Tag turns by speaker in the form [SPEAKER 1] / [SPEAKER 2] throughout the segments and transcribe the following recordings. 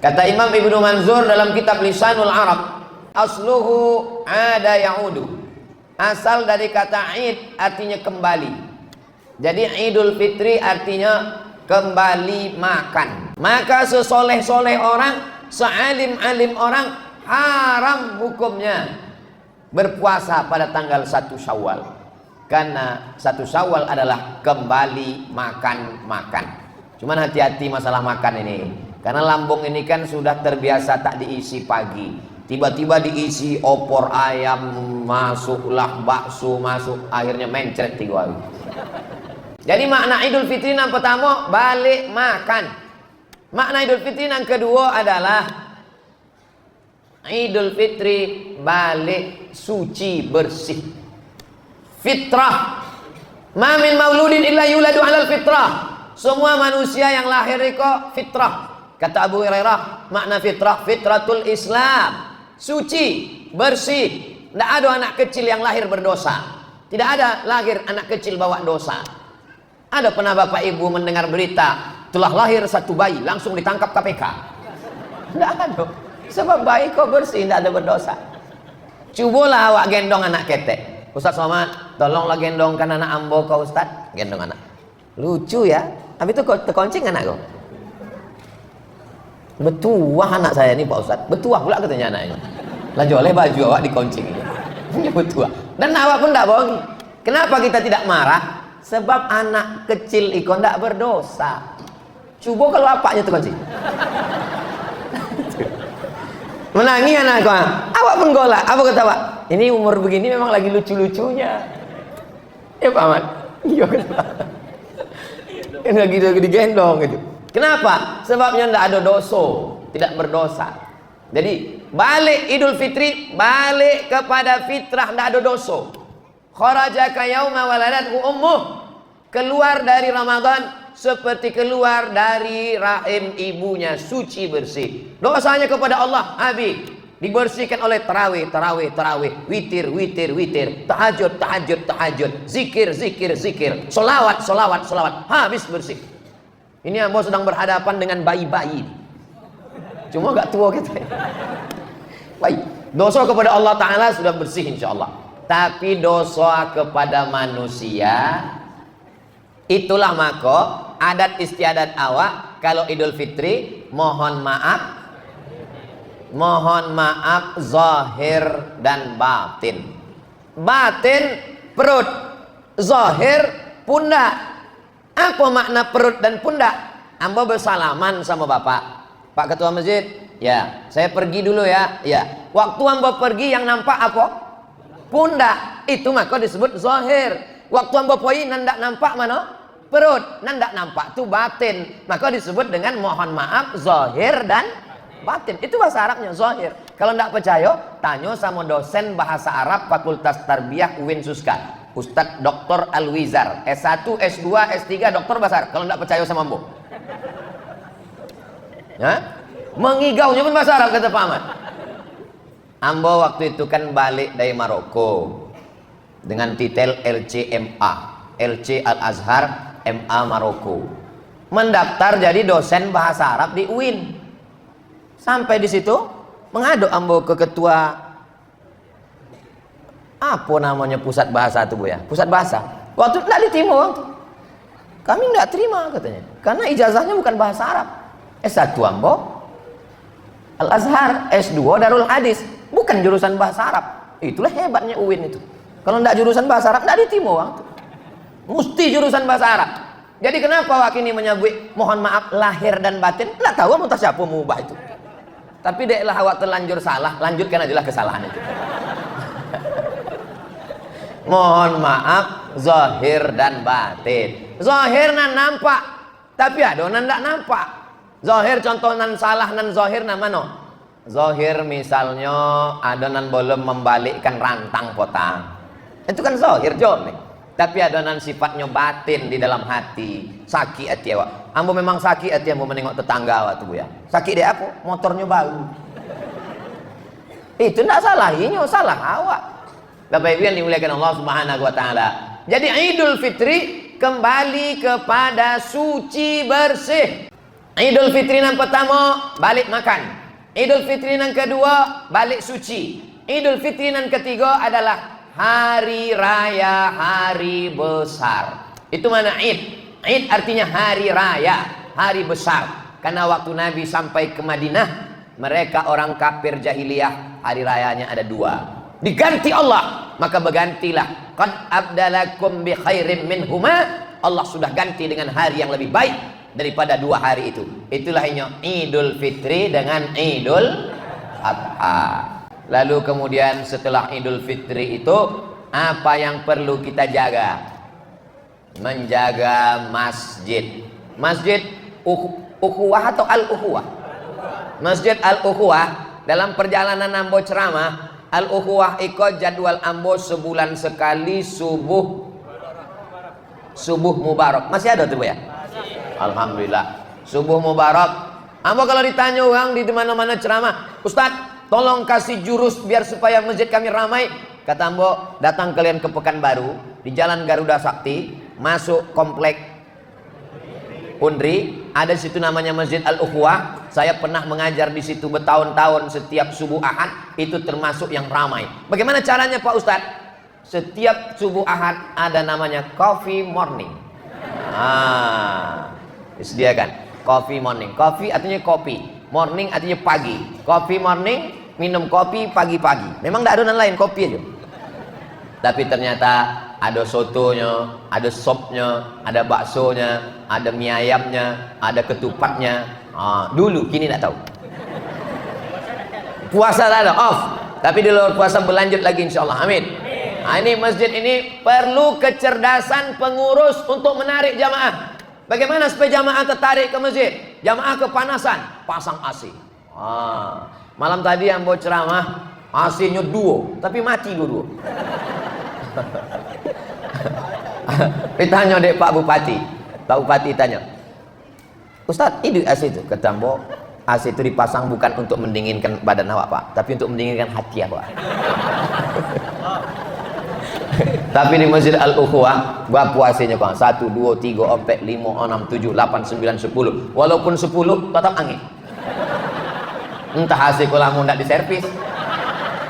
[SPEAKER 1] Kata Imam Ibnu Manzur dalam kitab Lisanul Arab, asluhu ada ya'udu. Asal dari kata id artinya kembali. Jadi Idul Fitri artinya kembali makan. Maka sesoleh-soleh orang, sealim-alim orang, haram hukumnya berpuasa pada tanggal 1 Syawal. Karena 1 Syawal adalah kembali makan. Cuman hati-hati masalah makan ini. Karena lambung ini kan sudah terbiasa tak diisi pagi. Tiba-tiba diisi opor ayam, masuklah bakso, masuk, akhirnya mencret 3 hari. Jadi makna Idul Fitri yang pertama balik makan. Makna Idul Fitri yang kedua adalah Idul Fitri balik suci bersih. Fitrah. Ma min mauludin illa yuladu 'alal fitrah. Semua manusia yang lahir itu fitrah. Kata Abu Hurairah, makna fitrah, fitratul Islam. Suci, bersih. Tidak ada anak kecil yang lahir berdosa. Tidak ada lahir anak kecil bawa dosa. Ada pernah bapak ibu mendengar berita telah lahir satu bayi langsung ditangkap KPK? Tidak ada. Sebab bayi kok bersih, tidak ada berdosa. Cubalah awak gendong anak ketek. Ustaz Somad, tolonglah gendongkan anak ambo kau Ustaz. Gendong anak. Lucu ya. Habis itu kau terkoncing anak kau. Betuah anak saya ini Pak Ustaz. Betuah pula katanya anaknya. Lanjut oleh baju awak dikoncing. Betuah. Dan awak pun tidak bohong. Kenapa kita tidak marah? Sebab anak kecil ikon tidak berdosa. Coba kalau apanya terkoncing. Menangi anak kau. Awak pun golak. Apa kata Pak? Ini umur begini memang lagi lucu-lucunya. Ya Pak Ahmad. Iya kata. Ini lagi digendong gitu. Kenapa? Sebabnya tidak ada dosa, tidak berdosa. Jadi balik Idul Fitri, balik kepada fitrah, tidak ada dosa. Kharaja ka yauma waladathu ummuh. Keluar dari Ramadan seperti keluar dari rahim ibunya, suci bersih. Dosanya kepada Allah habis. Dibersihkan oleh tarawih, witir, tahajud, zikir, solawat, habis bersih. Ini ambo sedang berhadapan dengan bayi-bayi. Cuma gak tua kita. Baik, dosa kepada Allah Ta'ala sudah bersih insya Allah. Tapi dosa kepada manusia, itulah maka adat istiadat awak kalau Idul Fitri mohon maaf zahir dan batin. Batin perut, zahir pundak. Apa makna perut dan pundak? Ambo bersalaman sama bapak. Pak Ketua Masjid, ya saya pergi dulu ya. Ya, waktu ambo pergi yang nampak apa? Pundak. Itu maka disebut zahir. Waktu ambo pergi nandak nampak mana? Perut. Nandak nampak itu batin. Maka disebut dengan mohon maaf zahir dan batin. Itu bahasa Arabnya zahir. Kalau tidak percaya, tanya sama dosen bahasa Arab Fakultas Tarbiyah UIN Suska, Ustadz Dr. Alwizar, S1, S2, S3, doktor bahasa Arab. Kalau tidak percaya sama ambo, ya? Mengigaunya pun bahasa Arab kata Pak Ahmad. Ambo waktu itu kan balik dari Maroko dengan titel LCMA, LC Al-Azhar, MA Maroko. Mendaftar jadi dosen bahasa Arab di UIN. Sampai di situ mengaduk ambo ke ketua apa namanya pusat bahasa itu Bu ya, pusat bahasa. Waktu tidak diterima waktu. Kami tidak terima katanya. Karena ijazahnya bukan bahasa Arab. S1 ambo Al-Azhar, S2 Darul Hadis, bukan jurusan bahasa Arab. Itulah hebatnya UIN itu. Kalau tidak jurusan bahasa Arab tidak diterima waktu. Mesti jurusan bahasa Arab. Jadi kenapa waktu ini menyebut mohon maaf lahir dan batin? Tidak tahu mau siapa mau ubah itu. Tapi deklah awak terlanjur salah, lanjutkan ajalah kesalahan itu. Mohon maaf zahir dan batin. Zahir nan nampak, tapi ada nan tidak nampak. Zahir contoh nan salah nan zahir nan mana? Zahir misalnya ada nan belum membalikkan rantang potang. Itu kan zahir jom. Tapi ada nan sifatnya batin di dalam hati. Sakit hati awak. Ambo memang sakit hati ambo menengok tetangga awak tu Bu ya. Sakit dia apa? Motornya bau. Itu tidak salah ini, salah awak. Bapak Ibu yang dimuliakan Allah Subhanahu wa taala. Jadi Idul Fitri kembali kepada suci bersih. Idul Fitri yang pertama balik makan. Idul Fitri yang kedua balik suci. Idul Fitri yang ketiga adalah hari raya, hari besar. Itu mana Id? Id artinya hari raya, hari besar. Karena waktu Nabi sampai ke Madinah, mereka orang kafir jahiliyah, hari rayanya ada dua. Diganti Allah, maka bergantilah. Qad abdalakum bi khairim minhuma. Allah sudah ganti dengan hari yang lebih baik daripada dua hari itu. Itulah Idul Fitri dengan Idul Adha. Lalu kemudian setelah Idul Fitri itu, apa yang perlu kita jaga? Menjaga masjid. Masjid ukhuwah atau al-ukhuwah? Masjid al-ukhuwah, dalam perjalanan ambo ceramah, al-ukhuwah ikut jadwal ambo sebulan sekali subuh mubarak. Masih ada tuh ya? Alhamdulillah. Subuh mubarak. Ambo kalau ditanya orang di mana-mana ceramah, Ustadz tolong kasih jurus biar supaya masjid kami ramai. Kata ambo, datang kalian ke Pekanbaru, di Jalan Garuda Sakti, masuk komplek Undri, ada situ namanya Masjid Al-Ukhuwah. Saya pernah mengajar di situ bertahun-tahun, setiap subuh Ahad itu termasuk yang ramai. Bagaimana caranya Pak Ustadz? Setiap subuh Ahad ada namanya coffee morning. Disediakan coffee morning. Coffee artinya kopi, morning artinya pagi. Coffee morning, minum kopi pagi-pagi. Memang tidak ada yang lain, kopi aja. Tapi ternyata ada sotonya, ada sopnya, ada baksonya, ada mie ayamnya, ada ketupatnya. Dulu, kini tidak tahu. Puasa tak ada, off. Tapi di luar puasa berlanjut lagi insya Allah. Amin. Ini masjid ini perlu kecerdasan pengurus untuk menarik jamaah. Bagaimana supaya jamaah tertarik ke masjid? Jamaah kepanasan, pasang AC. Malam tadi yang buat ceramah, AC-nya duo, tapi mati dua-dua. Ditanya dek Pak Bupati. Pak Bupati tanya, Ustadz, ini AC itu? Kata Mbok, AC itu dipasang bukan untuk mendinginkan badan awak Pak, tapi untuk mendinginkan hati awak. Tapi di Masjid Al-Ukhuwah berapa AC-nya Pak? 1, 2, 3, 4, 5, 6, 7, 8, 9, 10. Walaupun 10 tetap angin. Entah AC kalau mau tidak diservis.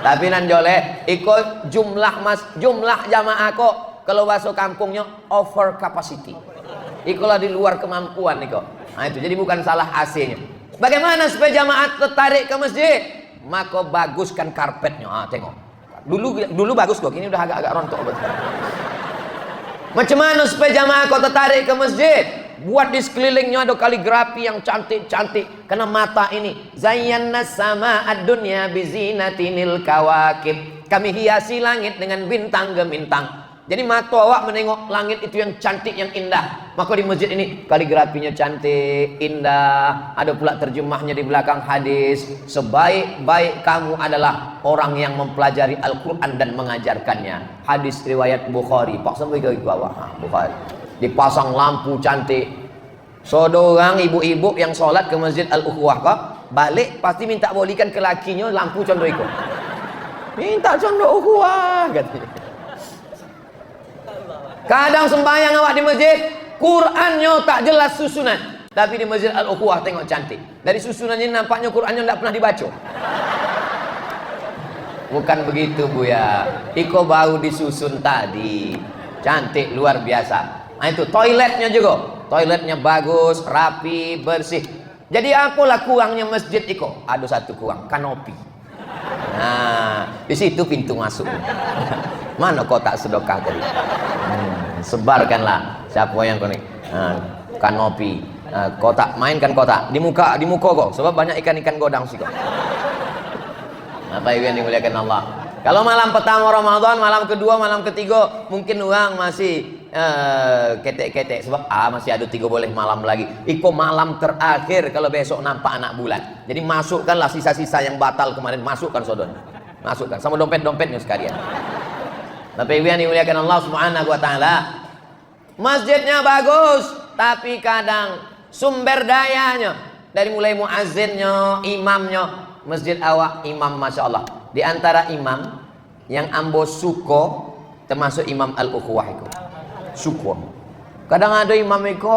[SPEAKER 1] Tapi nan joleh ikut jumlah jamaah kok kalau masuk kampungnya over capacity. Ikulah di luar kemampuan niko. Nah itu jadi bukan salah AC-nya. Bagaimana supaya jamaah tertarik ke masjid? Maka baguskan karpetnya. Tengok. Dulu bagus kok, ini udah agak-agak rontok betul. Macam mana supaya jamaah kau tertarik ke masjid? Buat di sekelilingnya ada kaligrafi yang cantik-cantik. Karena mata ini zayyana sama ad-dunya bizinatinil kawakib. Kami hiasi langit dengan bintang gemintang. Jadi mata awak menengok langit itu yang cantik, yang indah. Maka di masjid ini kaligrafinya cantik, indah. Ada pula terjemahnya di belakang hadis. Sebaik-baik kamu adalah orang yang mempelajari Al-Quran dan mengajarkannya. Hadis riwayat Bukhari. Pak sampai ke bawah. Bukhari. Dipasang lampu cantik. Seorang ibu-ibu yang sholat ke Masjid Al-Ukhuwah kok balik pasti minta bolikan ke lakinya lampu condro itu. Minta condro ukhuwah katanya. Kadang sembahyang awak di masjid, Qurannya tak jelas susunan. Tapi di Masjid Al-Ukhuwah tengok cantik. Dari susunannya nampaknya Qurannya tidak pernah dibaca. Bukan begitu Bu ya. Iko baru disusun tadi. Cantik luar biasa. Nah itu toiletnya juga. Toiletnya bagus, rapi, bersih. Jadi apalah kurangnya masjid Iko? Ada satu kurang, kanopi. Nah, di situ pintu masuk. Mana kotak sedekah tadi? Sebarkanlah siapa yang konek. Kanopi. Kotak, mainkan kotak. Di muka kok. Sebab banyak ikan-ikan godang sih kok. Apa yang dimuliakan Allah? Kalau malam pertama Ramadan, malam kedua, malam ketiga, mungkin orang masih ketek-ketek. Sebab masih ada 3 boleh malam lagi. Iko malam terakhir kalau besok nampak anak bulan. Jadi masukkanlah sisa-sisa yang batal kemarin. Masukkan saudara. Masukkan. Sama dompet-dompetnya sekalian. Tapi yang dimuliakan Allah Subhanahu wa ta'ala, masjidnya bagus, tapi kadang sumber dayanya dari mulai muazzinnya, imamnya, masjid awak imam Masya Allah. Di antara imam yang ambo suko termasuk Imam Al-Ukhuwah itu. Syukur. Kadang ada imam itu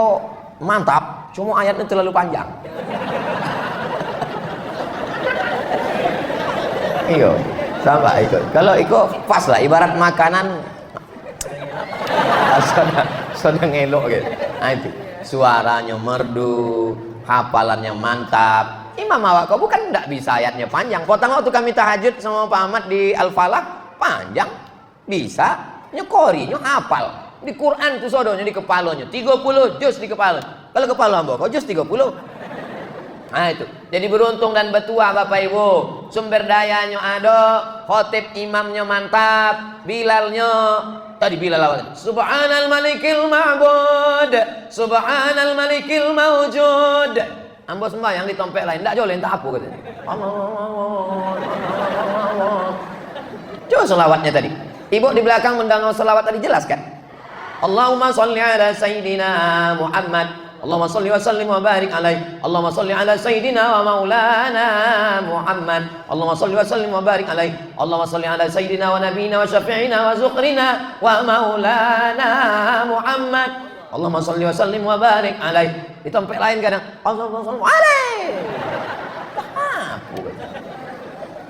[SPEAKER 1] mantap, cuma ayatnya terlalu panjang. Iyo, sama ikut. Kalau ikut pas lah, ibarat makanan sudah ngelok gitu. Nah itu, suaranya merdu, hafalannya mantap. Imam awak kau bukan tidak bisa ayatnya panjang. Potong waktu kami tahajud sama Pak Ahmad di Al-Falah panjang, bisa nyekorinya hafal. Di Quran tuh sodonya di kepalanya 30 juz di kepala. Kalau kepala hamba kau juz 30. Nah itu. Jadi beruntung dan betua Bapak Ibu. Sumber dayanya ada, khotib imamnya mantap, Bilalnya tadi Bilal awal. Subhanal malikil ma'bud, subhanal malikil mawjud. Ambo sembahyang di tompek lain, ndak joleh tak apa katanya. Coba selawatnya tadi. Ibu di belakang mendengar selawat tadi jelas kan? Allahumma sholli ala sayyidina Muhammad. Allahumma sholli wa sallim wa barik alaihi. Allahumma sholli ala sayyidina wa maulana Muhammad. Allahumma sholli wa sallim wa barik alaihi. Allahumma sholli ala sayyidina wa nabiyina wa syafi'ina wa zukrina wa maulana Muhammad. Allahumma sholli wa sallim wa barik alaihi. Di tempat lain kadang Allahumma sholli alaihi.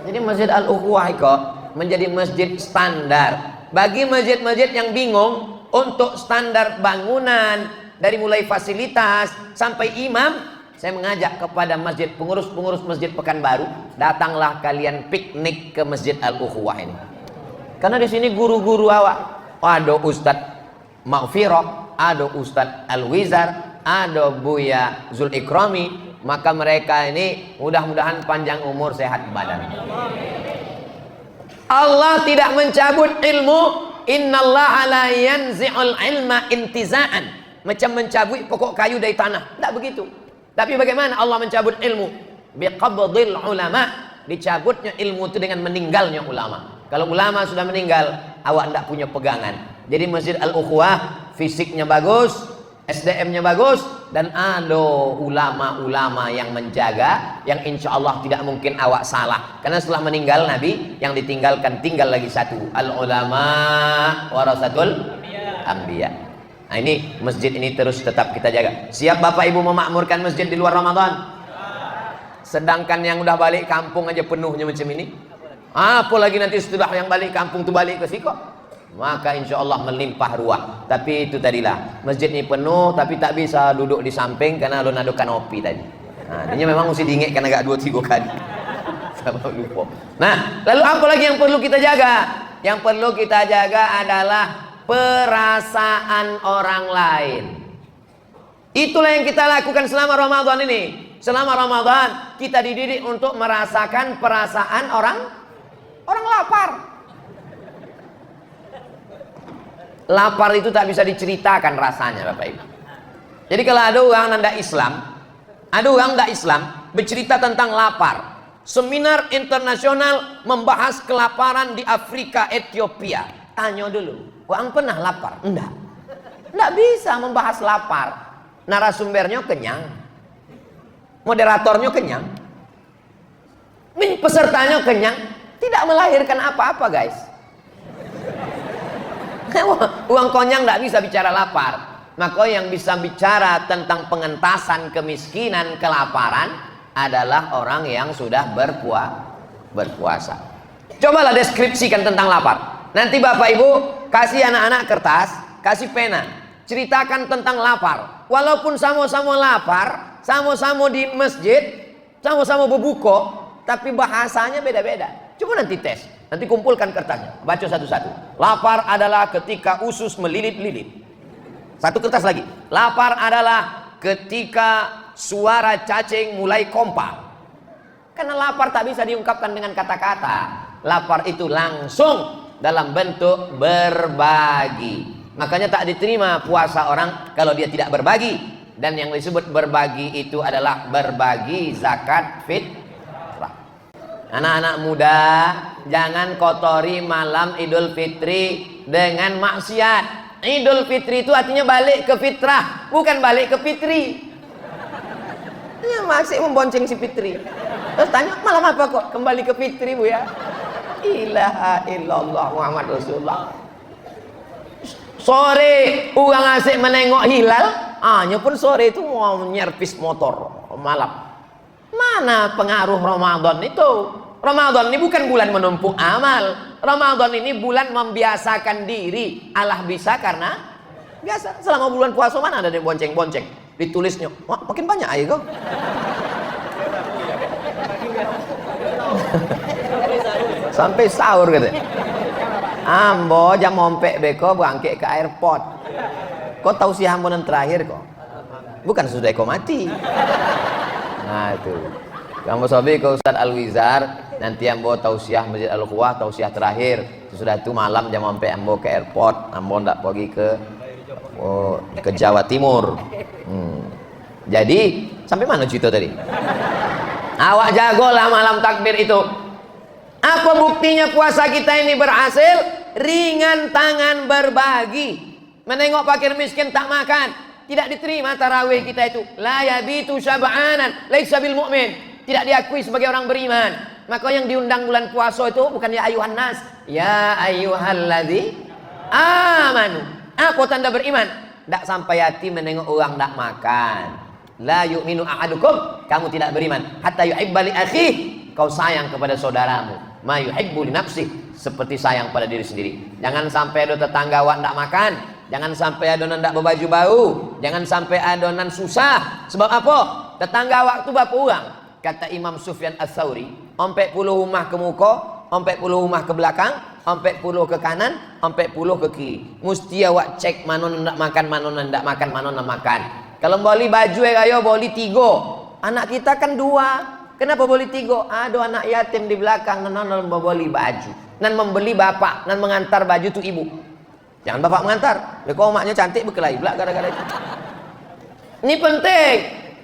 [SPEAKER 1] Jadi Masjid Al-Ukhuwah kok menjadi masjid standar bagi masjid-masjid yang bingung untuk standar bangunan dari mulai fasilitas sampai imam. Saya mengajak kepada masjid, pengurus-pengurus Masjid Pekanbaru, datanglah kalian piknik ke Masjid Al-Ukhuwah ini. Karena di sini guru-guru awak, ada Ustadz Maghfirah, ada Ustadz Al-Wizar, ada Buya Zul Ikrami. Maka mereka ini mudah-mudahan panjang umur, sehat badan. Allah tidak mencabut ilmu. Innallaha la yanzi'ul ilma intiza'an. Macam mencabut pokok kayu dari tanah. Tidak begitu. Tapi bagaimana Allah mencabut ilmu? Biqabdil ulama. Dicabutnya ilmu itu dengan meninggalnya ulama. Kalau ulama sudah meninggal, awak tidak punya pegangan. Jadi Masjid Al-Ukhuwah fisiknya bagus, SDM-nya bagus, dan ada ulama-ulama yang menjaga, yang insya Allah tidak mungkin awak salah. Karena setelah meninggal Nabi, yang ditinggalkan tinggal lagi satu, al-ulama warasatul anbiya. Nah ini masjid ini terus tetap kita jaga. Siap Bapak Ibu memakmurkan masjid di luar Ramadan? Sedangkan yang udah balik kampung aja penuhnya macam ini, apalagi nanti setelah yang balik kampung tuh balik ke siko, maka insya Allah melimpah ruah. Tapi itu tadilah, masjid ini penuh tapi tak bisa duduk di samping karena alun ada kanopi tadi. Nah, dia memang mesti diingatkan agak 2-3 kali. Sama lupa. Nah, lalu apa lagi yang perlu kita jaga? Yang perlu kita jaga adalah perasaan orang lain. Itulah yang kita lakukan selama Ramadan ini. Selama Ramadan kita dididik untuk merasakan perasaan orang lapar. Lapar itu tak bisa diceritakan rasanya Bapak Ibu. Jadi kalau ada orang tidak Islam, bercerita tentang lapar. Seminar internasional membahas kelaparan di Afrika, Ethiopia. Tanya dulu, orang pernah lapar? Enggak. Enggak bisa membahas lapar. Narasumbernya kenyang, moderatornya kenyang, pesertanya kenyang, tidak melahirkan apa-apa guys. Uang konyang tidak bisa bicara lapar. Maka yang bisa bicara tentang pengentasan kemiskinan, kelaparan adalah orang yang sudah berpuasa. Cobalah deskripsikan tentang lapar. Nanti Bapak Ibu kasih anak-anak kertas, kasih pena, ceritakan tentang lapar. Walaupun sama-sama lapar, sama-sama di masjid, sama-sama berbuka, tapi bahasanya beda-beda. Coba nanti tes. Nanti kumpulkan kertasnya, baca satu-satu. Lapar adalah ketika usus melilit-lilit. Satu kertas lagi. Lapar adalah ketika suara cacing mulai kompak. Karena lapar tak bisa diungkapkan dengan kata-kata. Lapar itu langsung dalam bentuk berbagi. Makanya tak diterima puasa orang kalau dia tidak berbagi. Dan yang disebut berbagi itu adalah berbagi zakat fitrah. Anak-anak muda, jangan kotori malam Idul Fitri dengan maksiat. Idul Fitri itu artinya balik ke fitrah, bukan balik ke fitri. Ya, masih membonceng si Fitri. Terus tanya, malam apa kok kembali ke fitri Bu ya? Ilaha illallah Muhammad Rasulullah. Sore orang asik menengok hilal, hanya pun sore itu mau nyervis motor malam. Mana pengaruh Ramadan itu? Ramadan ini bukan bulan menumpuk amal. Ramadan ini bulan membiasakan diri. Allah bisa karena biasa. Selama bulan puasa mana ada yang bonceng-bonceng? Ditulisnya, wah makin banyak aja kok. Sampai sahur gitu. Ambo jam mompek beko bangkit ke airport. Kau tahu sih hambunan terakhir kok? Bukan sudah kau mati. Nah itu. Kamu sobi ke Ustaz Al-Wizar, nanti ambo tausiah Masjid Al-Quwah, tausiah terakhir. Sudah itu malam jam mompek ambo ke airport, ambo ndak pergi ke Jawa Timur. Jadi sampai mana cerita tadi? Awak jagolah malam takbir itu. Apa buktinya puasa kita ini berhasil? Ringan tangan berbagi. Menengok fakir miskin tak makan, tidak diterima tarawih kita itu. La yabitu syab'anan laisa bil mu'min. Tidak diakui sebagai orang beriman. Maka yang diundang bulan puasa itu bukan ya ayuhan nas, ya ayyuhalladzi amanu. Apa tanda beriman? Tak sampai hati menengok orang tak makan. La yu'minu ahadukum, kamu tidak beriman hatta yuhibba li akhihi, kau sayang kepada saudaramu ma yuhibbu li nafsihi, seperti sayang pada diri sendiri. Jangan sampai ada tetangga awak tak makan, jangan sampai adonan tak berbaju baru, jangan sampai adonan susah. Sebab apa? Tetangga awak tu berapa orang? Kata Imam Sufyan Ats-Tsauri, 40 rumah ke muka, 40 rumah ke belakang, 40 ke kanan, 40 ke kiri. Mesti awak cek mana nak makan, mana nak makan, mana nak makan. Kalau beli baju ayo beli 3. Anak kita kan 2. Kenapa beli 3? Ada anak yatim di belakang nan beli baju. Nan membeli bapak, nan mengantar baju tu ibu. Jangan bapak mengantar. Kalau maknya cantik berkelahi pula gara-gara itu. Ini penting.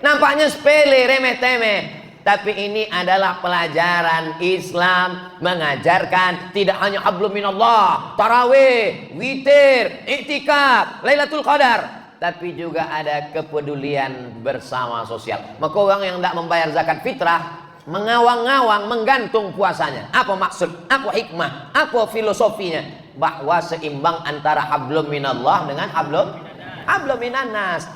[SPEAKER 1] Nampaknya sepele, remeh-temeh. Tapi ini adalah pelajaran Islam mengajarkan tidak hanya hablum minallah, tarawih, witir, iktikaf, Lailatul Qadar, tapi juga ada kepedulian bersama sosial. Maka orang yang tidak membayar zakat fitrah mengawang-awang menggantung puasanya. Apa maksud? Apa hikmah? Apa filosofinya? Bahwa seimbang antara hablum minallah dengan hablum minannas.